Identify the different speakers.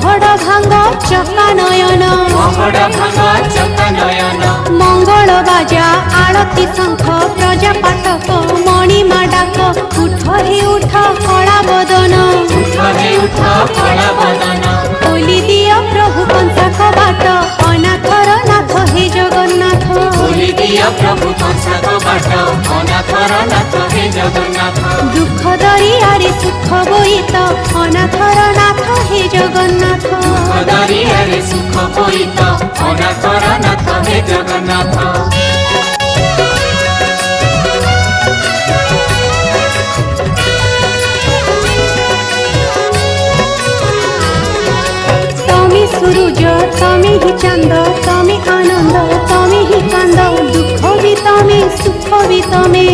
Speaker 1: पहड़ भांग चका नयन मंगल बाजा आरती शंख प्रजापाठक मणिमा डाक उठ हे उठ कला बदन खोली दिया प्रभु कंसा कबाट अनाथर नाथ हे जगन्नाथ
Speaker 2: प्रभु कंसा कबाट अनाथर नाथ हे जगन्नाथ
Speaker 1: दुख दरियारे सुख बोईत अनाथर नाथ हे जगन्नाथ
Speaker 2: दरियारे सुख बोईत अनाथर नाथ हे जगन्नाथ
Speaker 1: सूरज तमे ही चंद तमे आनंद तमे ही कांद दुख भी तमे सुख भी तमे